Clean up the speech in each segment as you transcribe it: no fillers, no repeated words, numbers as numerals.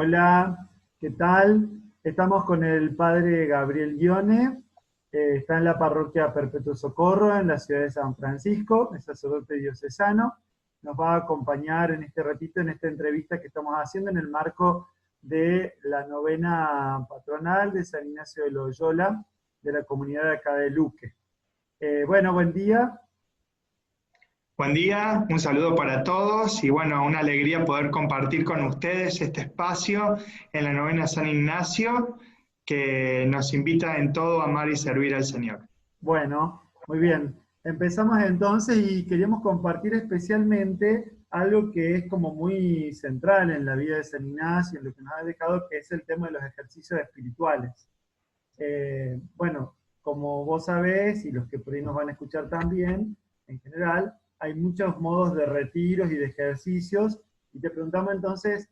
Hola, ¿qué tal? Estamos con el padre Gabriel Guione, está en la parroquia Perpetuo Socorro, en la ciudad de San Francisco, es sacerdote diocesano. Nos va a acompañar en este ratito, en esta entrevista que estamos haciendo en el marco de la novena patronal de San Ignacio de Loyola, de la comunidad de acá de Luque. Bueno, buen día. Buen día, un saludo para todos y bueno, una alegría poder compartir con ustedes este espacio en la novena San Ignacio que nos invita en todo a amar y servir al Señor. Bueno, muy bien. Empezamos entonces y queríamos compartir especialmente algo que es como muy central en la vida de San Ignacio, en lo que nos ha dejado, que es el tema de los ejercicios espirituales. Bueno, como vos sabés, y los que por ahí nos van a escuchar también, en general, hay muchos modos de retiros y de ejercicios, y te preguntamos entonces,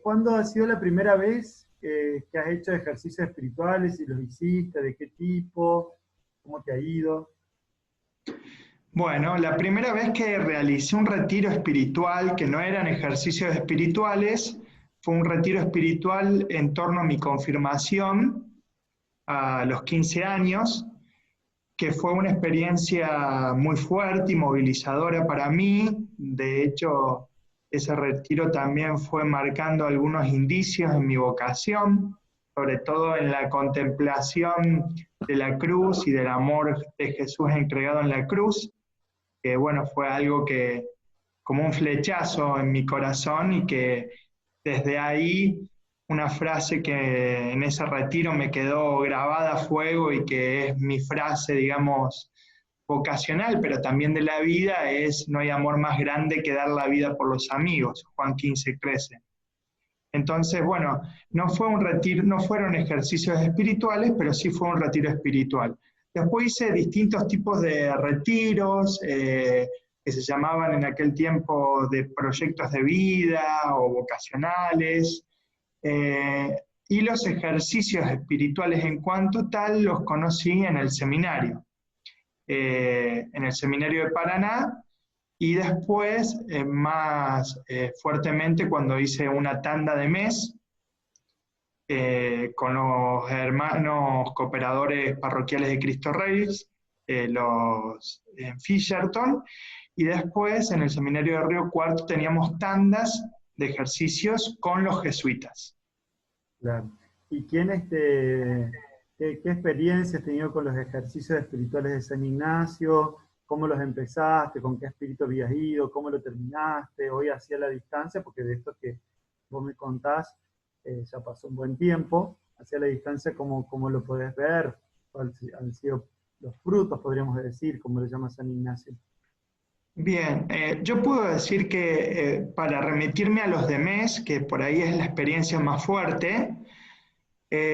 ¿cuándo ha sido la primera vez que has hecho ejercicios espirituales? ¿Si los hiciste? ¿De qué tipo? ¿Cómo te ha ido? Bueno, la primera vez que realicé un retiro espiritual, que no eran ejercicios espirituales, fue un retiro espiritual en torno a mi confirmación a los 15 años, que fue una experiencia muy fuerte y movilizadora para mí. De hecho, ese retiro también fue marcando algunos indicios en mi vocación, sobre todo en la contemplación de la cruz y del amor de Jesús entregado en la cruz, que bueno, fue algo que como un flechazo en mi corazón y que desde ahí una frase que en ese retiro me quedó grabada a fuego y que es mi frase, digamos, vocacional, pero también de la vida, es: no hay amor más grande que dar la vida por los amigos, Juan 15:13. Entonces, bueno, no fue un retiro, no fueron ejercicios espirituales, pero sí fue un retiro espiritual. Después hice distintos tipos de retiros, que se llamaban en aquel tiempo de proyectos de vida o vocacionales, y los ejercicios espirituales en cuanto tal los conocí en el seminario de Paraná, y después más fuertemente cuando hice una tanda de mes con los hermanos cooperadores parroquiales de Cristo Rey, los en Fisherton, y después en el seminario de Río Cuarto teníamos tandas de ejercicios con los jesuitas. Claro. ¿Y qué experiencia has tenido con los ejercicios espirituales de San Ignacio? ¿Cómo los empezaste? ¿Con qué espíritu habías ido? ¿Cómo lo terminaste? Hoy hacia la distancia, porque de esto que vos me contás, ya pasó un buen tiempo. Hacia la distancia, ¿cómo lo podés ver? ¿Cuáles han sido los frutos, podríamos decir, como lo llama San Ignacio? Bien, yo puedo decir que para remitirme a los de mes, que por ahí es la experiencia más fuerte,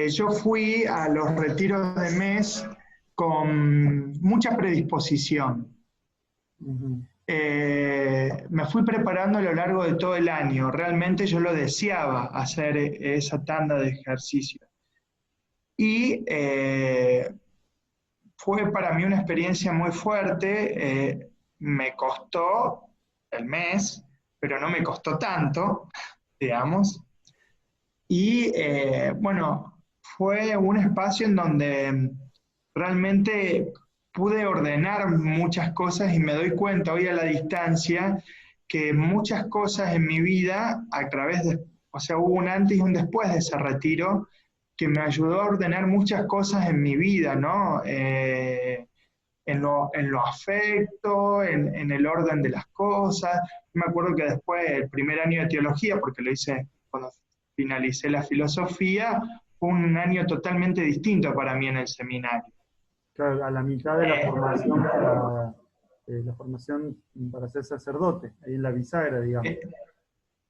yo fui a los retiros de mes con mucha predisposición. Ujú. Me fui preparando a lo largo de todo el año. Realmente yo lo deseaba hacer esa tanda de ejercicio. Y fue para mí una experiencia muy fuerte. Me costó el mes, pero no me costó tanto, digamos. Y bueno, fue un espacio en donde realmente pude ordenar muchas cosas y me doy cuenta hoy a la distancia que muchas cosas en mi vida, a través de, o sea, hubo un antes y un después de ese retiro que me ayudó a ordenar muchas cosas en mi vida, ¿no? En lo afecto, en el orden de las cosas. Me acuerdo que después, el primer año de teología, porque lo hice cuando finalicé la filosofía, fue un año totalmente distinto para mí en el seminario. Claro, a la mitad de la formación para ser sacerdote, ahí en la bisagra, digamos. Eh,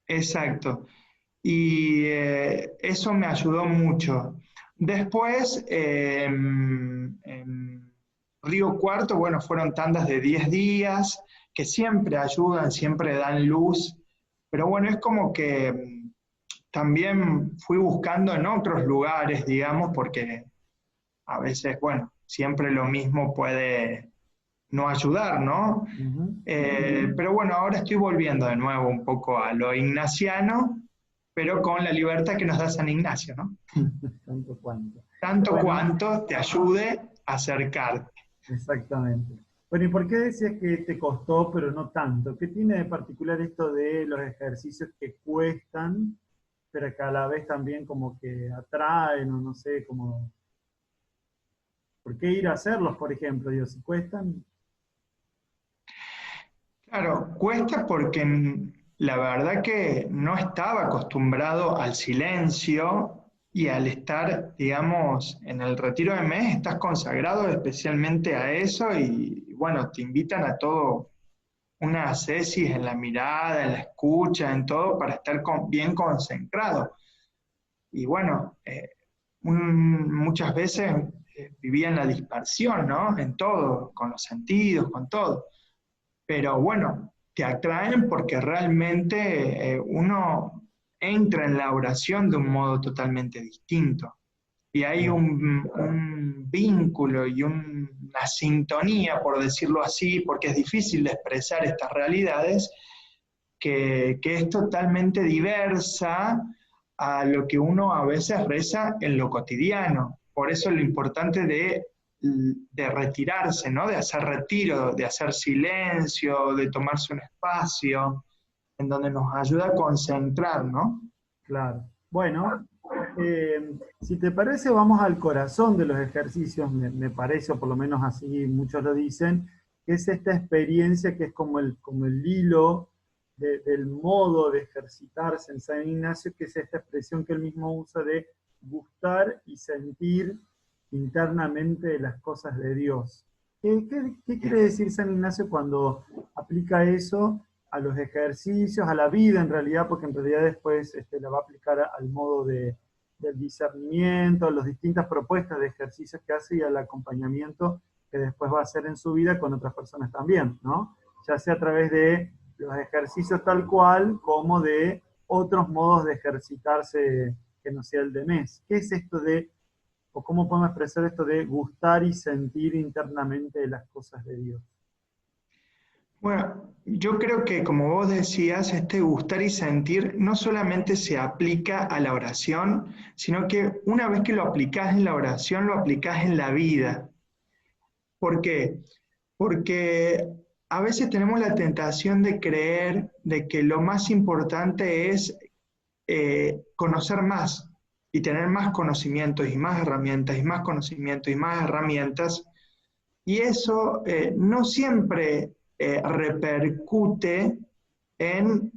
exacto. Y eso me ayudó mucho. Después, en Río Cuarto, bueno, fueron tandas de 10 días que siempre ayudan, siempre dan luz, pero bueno, es como que también fui buscando en otros lugares, digamos, porque a veces, bueno, siempre lo mismo puede no ayudar, ¿no? Ujú. Pero bueno, ahora estoy volviendo de nuevo un poco a lo ignaciano, pero con la libertad que nos da San Ignacio, ¿no? Tanto cuanto. Tanto Bueno, cuanto te ayude a acercarte. exactamente. Bueno, ¿y por qué decías que te costó, pero no tanto? ¿Qué tiene de particular esto de los ejercicios que cuestan, pero que a la vez también como que atraen, o no sé, como, ¿por qué ir a hacerlos, por ejemplo? Digo, si cuestan, Claro, cuesta porque la verdad que no estaba acostumbrado al silencio y al estar, digamos, en el retiro de mes, estás consagrado especialmente a eso y bueno, te invitan a todo, una ascesis en la mirada, en la escucha, en todo, para estar bien concentrado. Y bueno, muchas veces vivía en la dispersión, ¿no? En todo, con los sentidos, con todo. Pero bueno, te atraen porque realmente uno entra en la oración de un modo totalmente distinto. Y hay un vínculo y una sintonía, por decirlo así, porque es difícil de expresar estas realidades, que es totalmente diversa a lo que uno a veces reza en lo cotidiano. Por eso lo importante de retirarse, ¿no? De hacer retiro, de hacer silencio, de tomarse un espacio en donde nos ayuda a concentrar, ¿no? claro. Bueno, si te parece, vamos al corazón de los ejercicios, me parece, o por lo menos así muchos lo dicen, que es esta experiencia que es como el hilo del modo de ejercitarse en San Ignacio, que es esta expresión que él mismo usa de gustar y sentir internamente las cosas de Dios. ¿Qué quiere decir San Ignacio cuando aplica eso a los ejercicios, a la vida en realidad, porque en realidad después la va a aplicar al modo del discernimiento, a las distintas propuestas de ejercicios que hace y al acompañamiento que después va a hacer en su vida con otras personas también, ¿no? Ya sea a través de los ejercicios tal cual, como de otros modos de ejercitarse que no sea el de mes. ¿Qué es esto de, o cómo podemos expresar esto de gustar y sentir internamente las cosas de Dios? Bueno, yo creo que como vos decías, este gustar y sentir no solamente se aplica a la oración, sino que una vez que lo aplicás en la oración, lo aplicás en la vida. ¿Por qué? Porque a veces tenemos la tentación de creer de que lo más importante es conocer más y tener más conocimientos y más herramientas y más conocimientos y más herramientas, y eso no siempre repercute en,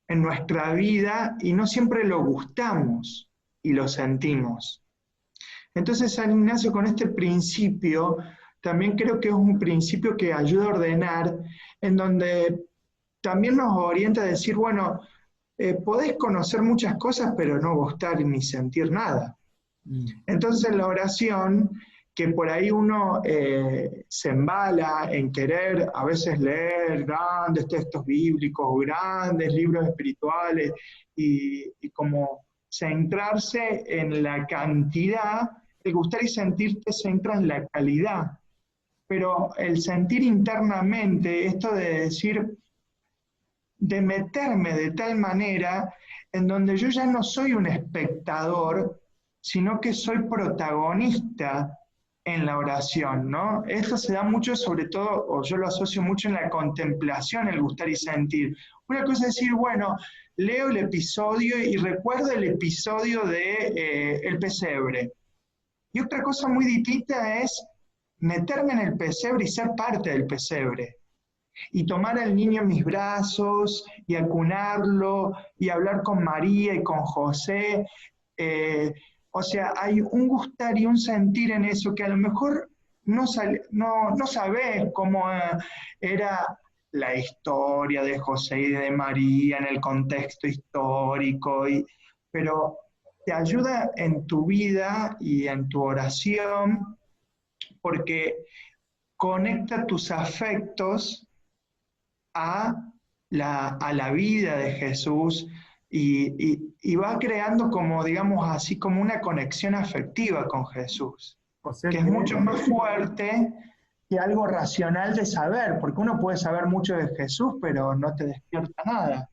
en nuestra vida y no siempre lo gustamos y lo sentimos. Entonces San Ignacio con este principio, también creo que es un principio que ayuda a ordenar, en donde también nos orienta a decir, bueno, podés conocer muchas cosas, pero no gustar ni sentir nada. Mm. Entonces la oración, que por ahí uno se embala en querer a veces leer grandes textos bíblicos, grandes libros espirituales, y como centrarse en la cantidad, el gustar y sentir te centra en la calidad. Pero el sentir internamente, esto de decir, de meterme de tal manera en donde yo ya no soy un espectador, sino que soy protagonista en la oración, ¿no? Esto se da mucho, sobre todo, o yo lo asocio mucho en la contemplación, el gustar y sentir. Una cosa es decir, bueno, leo el episodio y recuerdo el episodio de El pesebre. Y otra cosa muy distinta es meterme en el pesebre y ser parte del pesebre y tomar al niño en mis brazos y acunarlo y hablar con María y con José. Eh, o sea, hay un gustar y un sentir en eso que a lo mejor no sabes cómo era la historia de José y de María en el contexto histórico, pero te ayuda en tu vida y en tu oración porque conecta tus afectos a a la vida de Jesús y va creando como, digamos así, como una conexión afectiva con Jesús, O sea que es que, mucho más fuerte que algo racional de saber, porque uno puede saber mucho de Jesús, pero no te despierta nada.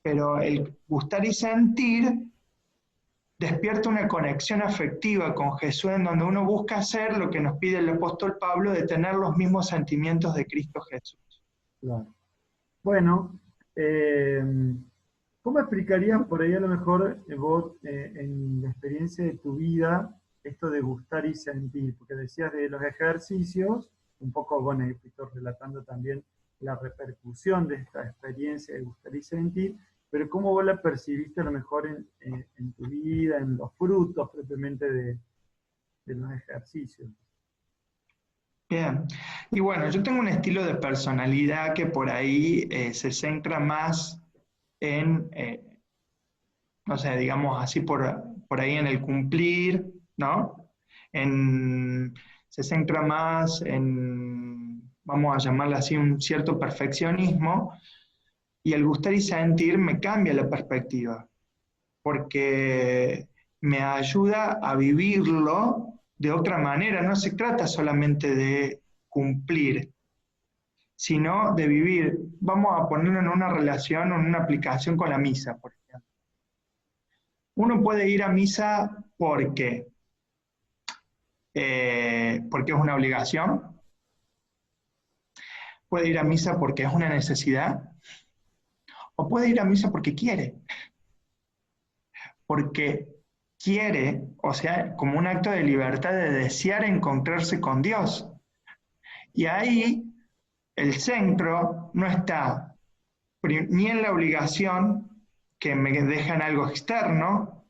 pero el gustar y sentir despierta una conexión afectiva con Jesús, en donde uno busca hacer lo que nos pide el apóstol Pablo, de tener los mismos sentimientos de Cristo Jesús. Claro. Bueno, ¿cómo explicarías por ahí a lo mejor vos en la experiencia de tu vida esto de gustar y sentir? Porque decías de los ejercicios, un poco, bueno, y estoy relatando también la repercusión de esta experiencia de gustar y sentir, pero ¿cómo vos la percibiste a lo mejor en tu vida, en los frutos propiamente de los ejercicios? Bien, y bueno, yo tengo un estilo de personalidad que por ahí se centra más en, no sé, digamos así, por ahí en el cumplir, ¿no? Se centra más en, vamos a llamarlo así, un cierto perfeccionismo, y el gustar y sentir me cambia la perspectiva, porque me ayuda a vivirlo de otra manera. No se trata solamente de cumplir, sino de vivir. Vamos a ponerlo en una relación o en una aplicación con la misa, por ejemplo. Uno puede ir a misa porque es una obligación, puede ir a misa porque es una necesidad, o puede ir a misa porque quiere. Porque quiere, o sea, como un acto de libertad de desear encontrarse con Dios. Y ahí el centro no está ni en la obligación, que me deja en algo externo,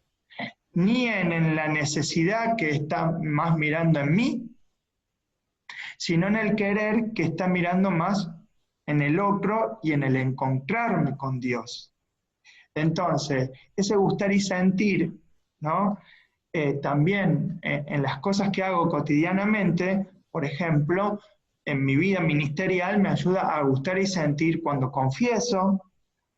ni en la necesidad que está más mirando en mí, sino en el querer que está mirando más en el otro y en el encontrarme con Dios. Entonces, ese gustar y sentir, ¿no? También en las cosas que hago cotidianamente, por ejemplo, en mi vida ministerial me ayuda a gustar y sentir cuando confieso,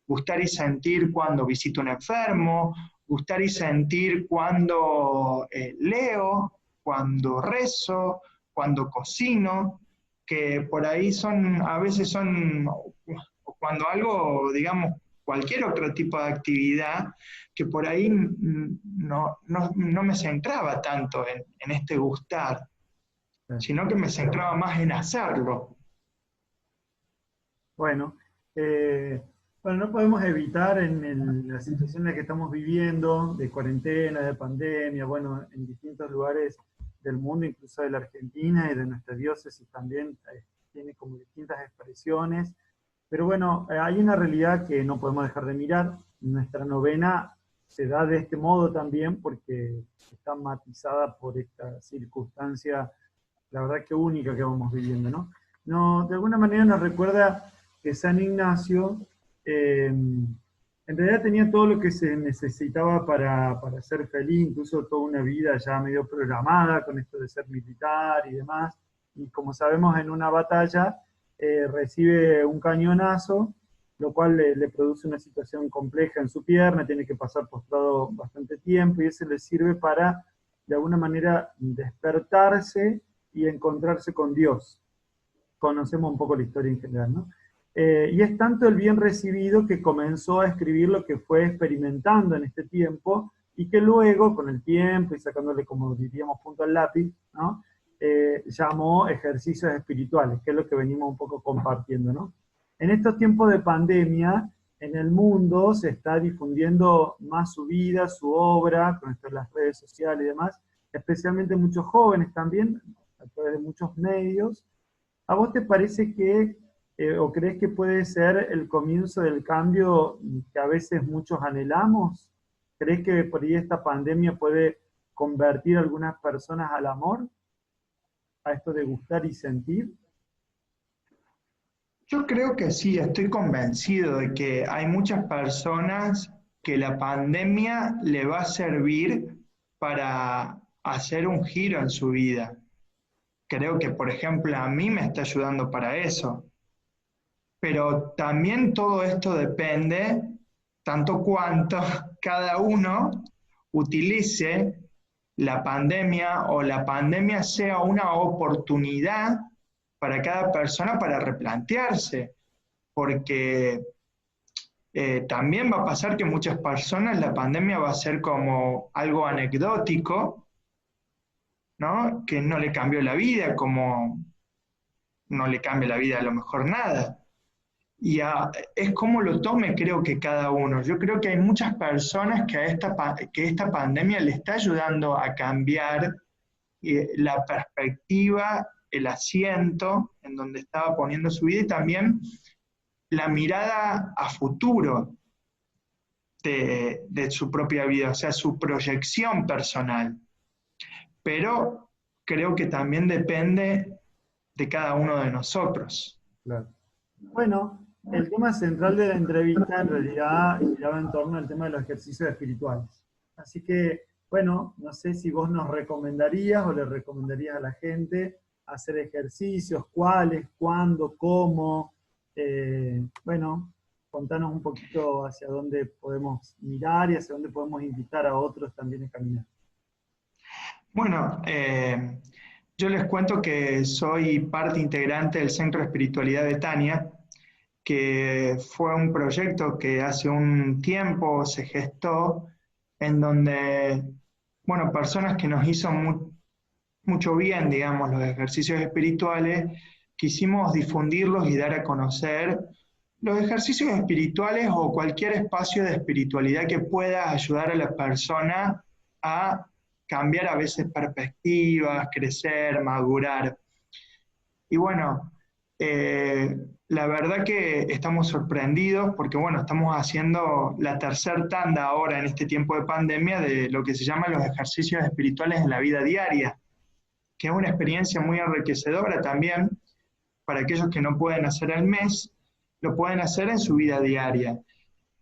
gustar y sentir cuando visito a un enfermo, gustar y sentir cuando leo, cuando rezo, cuando cocino, que por ahí a veces son, cuando algo, digamos, cualquier otro tipo de actividad, que por ahí no me centraba tanto en este gustar, sino que me centraba más en hacerlo. Bueno, bueno, no podemos evitar en la situación en la que estamos viviendo, de cuarentena, de pandemia, bueno, en distintos lugares del mundo, incluso de la Argentina y de nuestra diócesis también, tiene como distintas expresiones. Pero bueno, hay una realidad que no podemos dejar de mirar. Nuestra novena se da de este modo también porque está matizada por esta circunstancia, la verdad que única que vamos viviendo, ¿no? No, de alguna manera nos recuerda que San Ignacio en realidad tenía todo lo que se necesitaba para ser feliz, incluso toda una vida ya medio programada con esto de ser militar y demás. Y como sabemos, en una batalla recibe un cañonazo, lo cual le produce una situación compleja en su pierna, tiene que pasar postrado bastante tiempo y eso le sirve para, de alguna manera, despertarse y encontrarse con Dios. Conocemos un poco la historia en general, ¿no? Y es tanto el bien recibido que comenzó a escribir lo que fue experimentando en este tiempo y que luego, con el tiempo y sacándole, como diríamos, punto al lápiz, ¿no? Llamó ejercicios espirituales, que es lo que venimos un poco compartiendo, ¿no? En estos tiempos de pandemia, en el mundo se está difundiendo más su vida, su obra, con esto de las redes sociales y demás, especialmente muchos jóvenes también, a través de muchos medios. ¿A vos te parece que, o crees que puede ser el comienzo del cambio que a veces muchos anhelamos? ¿Crees que por ahí esta pandemia puede convertir a algunas personas al amor? ¿A esto de gustar y sentir? Yo creo que sí, estoy convencido de que hay muchas personas que la pandemia le va a servir para hacer un giro en su vida. Creo que, por ejemplo, a mí me está ayudando para eso. Pero también todo esto depende tanto cuanto cada uno utilice la pandemia o la pandemia sea una oportunidad para cada persona para replantearse, porque También va a pasar que muchas personas la pandemia va a ser como algo anecdótico, ¿no? Que no le cambió la vida, como no le cambia la vida a lo mejor nada. Es como lo tome, creo que cada uno. Yo creo que hay muchas personas que esta pandemia le está ayudando a cambiar la perspectiva, el asiento en donde estaba poniendo su vida y también la mirada a futuro de su propia vida, o sea, su proyección personal. Pero creo que también depende de cada uno de nosotros. Claro. Bueno, el tema central de la entrevista en realidad giraba en torno al tema de los ejercicios espirituales. Así que, bueno, no sé si vos nos recomendarías o le recomendarías a la gente hacer ejercicios, cuáles, cuándo, cómo. Bueno, contanos un poquito hacia dónde podemos mirar y hacia dónde podemos invitar a otros también a caminar. Bueno, yo les cuento que soy parte integrante del Centro de Espiritualidad de Tania, que fue un proyecto que hace un tiempo se gestó, en donde, bueno, personas que nos hizo mucho bien, digamos, los ejercicios espirituales, quisimos difundirlos y dar a conocer los ejercicios espirituales o cualquier espacio de espiritualidad que pueda ayudar a la persona a cambiar a veces perspectivas, crecer, madurar. Y bueno, la verdad que estamos sorprendidos porque, bueno, estamos haciendo la tercera tanda ahora en este tiempo de pandemia de lo que se llama los ejercicios espirituales en la vida diaria, que es una experiencia muy enriquecedora también para aquellos que no pueden hacer al mes, lo pueden hacer en su vida diaria.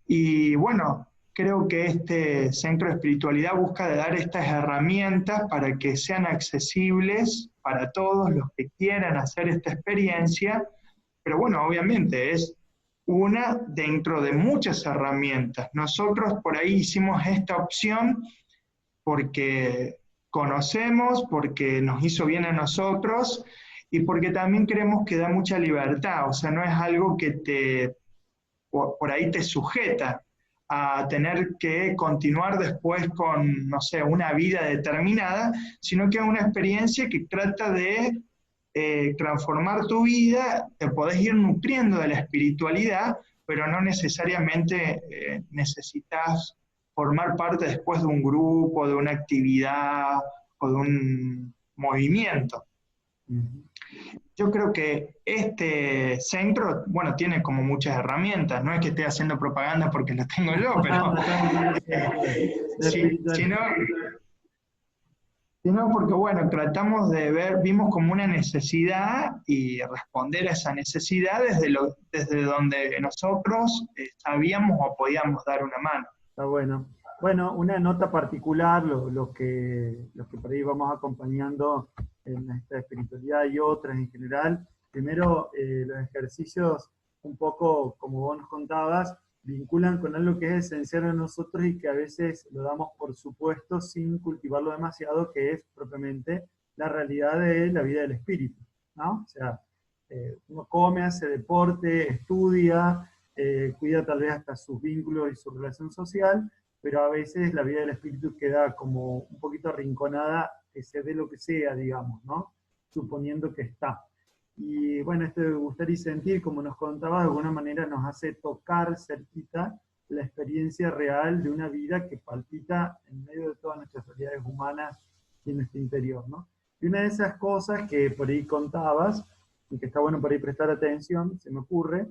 Y bueno, creo que este centro de espiritualidad busca de dar estas herramientas para que sean accesibles para todos los que quieran hacer esta experiencia, pero bueno, obviamente es una dentro de muchas herramientas. Nosotros por ahí hicimos esta opción porque conocemos, porque nos hizo bien a nosotros y porque también creemos que da mucha libertad, o sea, no es algo que por ahí te sujeta a tener que continuar después con, no sé, una vida determinada, sino que es una experiencia que trata de transformar tu vida, te podés ir nutriendo de la espiritualidad, pero no necesariamente necesitas formar parte después de un grupo, de una actividad o de un movimiento. Yo creo que este centro, bueno, tiene como muchas herramientas, no es que esté haciendo propaganda porque lo tengo yo, pero sino porque, bueno, tratamos de ver, vimos como una necesidad y responder a esa necesidad desde donde nosotros sabíamos o podíamos dar una mano. Está bueno. Bueno, una nota particular, los que por ahí vamos acompañando en esta espiritualidad y otras en general. Primero, los ejercicios, un poco como vos nos contabas, vinculan con algo que es esencial en nosotros y que a veces lo damos por supuesto sin cultivarlo demasiado, que es propiamente la realidad de la vida del espíritu, ¿no? O sea, uno come, hace deporte, estudia, cuida tal vez hasta sus vínculos y su relación social, pero a veces la vida del espíritu queda como un poquito arrinconada, que se dé lo que sea, digamos, ¿no? Suponiendo que está. Y bueno, este gustar y sentir, como nos contaba, de alguna manera nos hace tocar cerquita la experiencia real de una vida que palpita en medio de todas nuestras realidades humanas y en nuestro interior, ¿no? Y una de esas cosas que por ahí contabas, y que está bueno por ahí prestar atención, se me ocurre,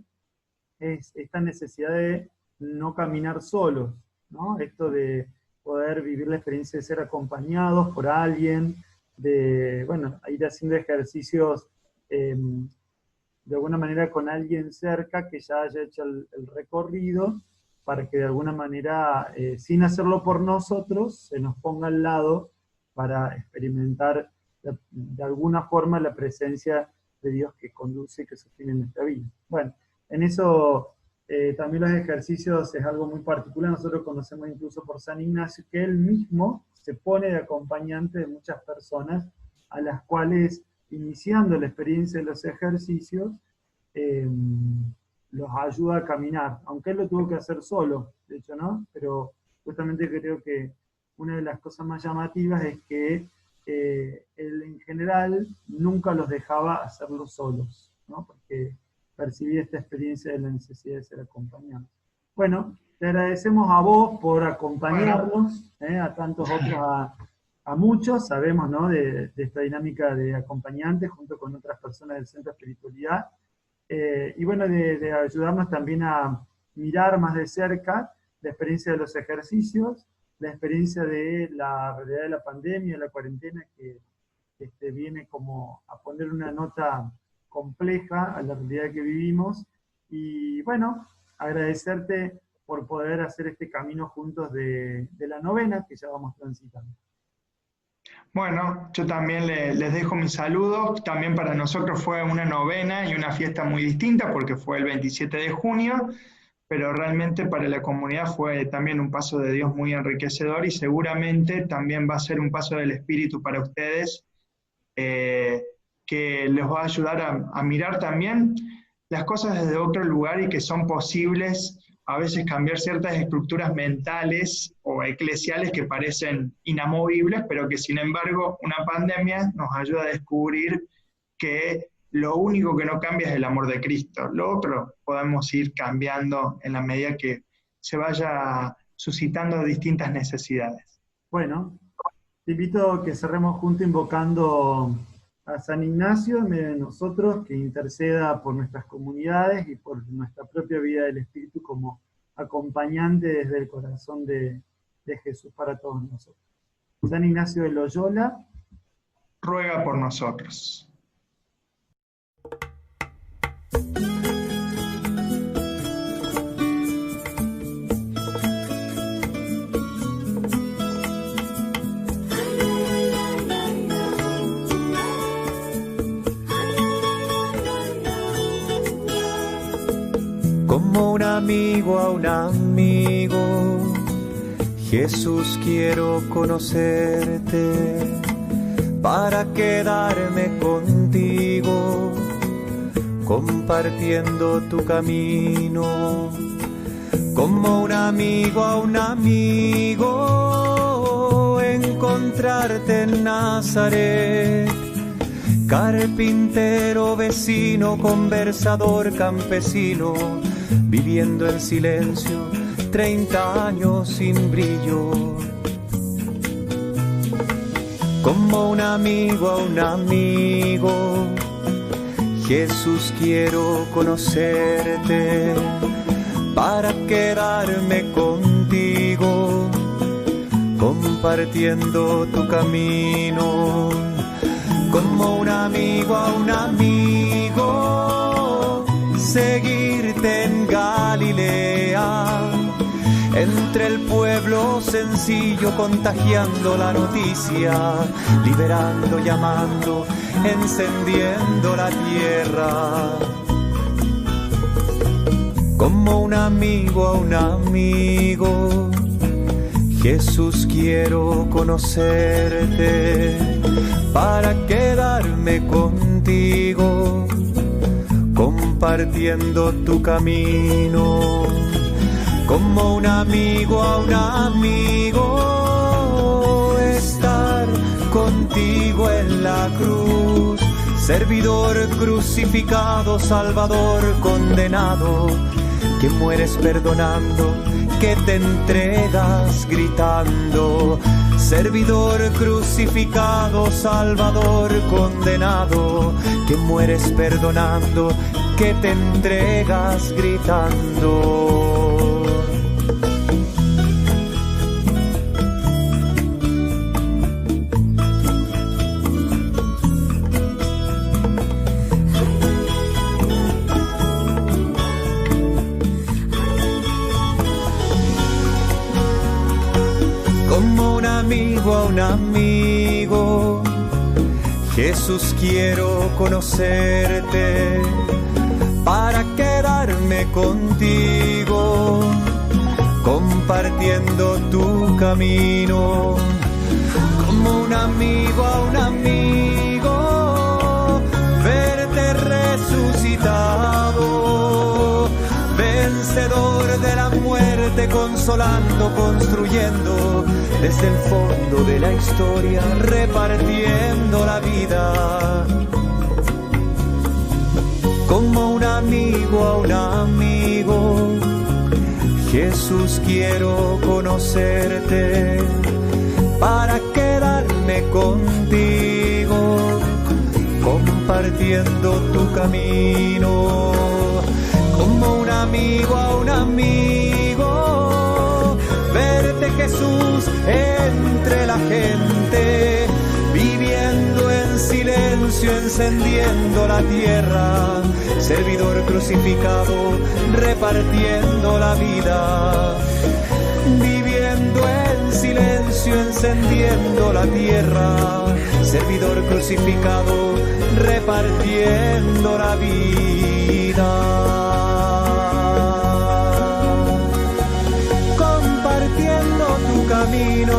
es esta necesidad de no caminar solos, ¿no? Esto de poder vivir la experiencia de ser acompañados por alguien, de, bueno, ir haciendo ejercicios de alguna manera con alguien cerca que ya haya hecho el recorrido, para que de alguna manera, sin hacerlo por nosotros, se nos ponga al lado para experimentar de alguna forma la presencia de Dios que conduce y que sostiene nuestra vida. Bueno, en eso también los ejercicios es algo muy particular. Nosotros conocemos incluso por San Ignacio que él mismo se pone de acompañante de muchas personas a las cuales, iniciando la experiencia de los ejercicios, los ayuda a caminar, aunque él lo tuvo que hacer solo, de hecho, ¿no? Pero justamente creo que una de las cosas más llamativas es que él en general nunca los dejaba hacerlo solos, ¿no? Porque percibía esta experiencia de la necesidad de ser acompañados. Bueno, te agradecemos a vos por acompañarnos, a tantos otros, a muchos, sabemos, ¿no? de esta dinámica de acompañantes junto con otras personas del Centro de Espiritualidad, y bueno, de ayudarnos también a mirar más de cerca la experiencia de los ejercicios, la experiencia de la realidad de la pandemia, la cuarentena, que viene como a poner una nota compleja a la realidad que vivimos, y bueno, agradecerte por poder hacer este camino juntos de la novena que ya vamos transitando. Bueno, yo también les dejo mis saludos. También para nosotros fue una novena y una fiesta muy distinta porque fue el 27 de junio, pero realmente para la comunidad fue también un paso de Dios muy enriquecedor y seguramente también va a ser un paso del Espíritu para ustedes, que les va a ayudar a mirar también las cosas desde otro lugar y que son posibles a veces cambiar ciertas estructuras mentales o eclesiales que parecen inamovibles, pero que sin embargo una pandemia nos ayuda a descubrir que lo único que no cambia es el amor de Cristo. Lo otro podemos ir cambiando en la medida que se vaya suscitando distintas necesidades. Bueno, te invito a que cerremos juntos invocando a San Ignacio en medio de nosotros, que interceda por nuestras comunidades y por nuestra propia vida del Espíritu como acompañante desde el corazón de Jesús para todos nosotros. San Ignacio de Loyola, ruega por nosotros. Como un amigo a un amigo, Jesús, quiero conocerte para quedarme contigo, compartiendo tu camino. Como un amigo a un amigo, encontrarte en Nazaret. Carpintero, vecino, conversador, campesino, viviendo en silencio, 30 años sin brillo. Como un amigo a un amigo, Jesús, quiero conocerte para quedarme contigo, compartiendo tu camino. Como un amigo a un amigo, seguirte en Galilea, entre el pueblo sencillo, contagiando la noticia, liberando, llamando, encendiendo la tierra. Como un amigo a un amigo, Jesús, quiero conocerte para quedarme contigo, compartiendo tu camino. Como un amigo a un amigo, estar contigo en la cruz, servidor crucificado, salvador condenado, que mueres perdonando, que te entregas gritando. Servidor crucificado, salvador condenado, que mueres perdonando, que te entregas gritando. Como un amigo a un amigo, Jesús, quiero conocerte para quedarme contigo, compartiendo tu camino. Como un amigo a un amigo, verte resucitado, vencedor de la muerte, consolando, construyendo desde el fondo de la historia, repartiendo la vida. Como un amigo a un amigo, Jesús, quiero conocerte para quedarme contigo, compartiendo tu camino. Como un amigo a un amigo, verte, Jesús, entre la gente, viviendo en silencio, encendiendo la tierra, servidor crucificado, repartiendo la vida. Viviendo en silencio, encendiendo la tierra, servidor crucificado, repartiendo la vida. Compartiendo tu camino,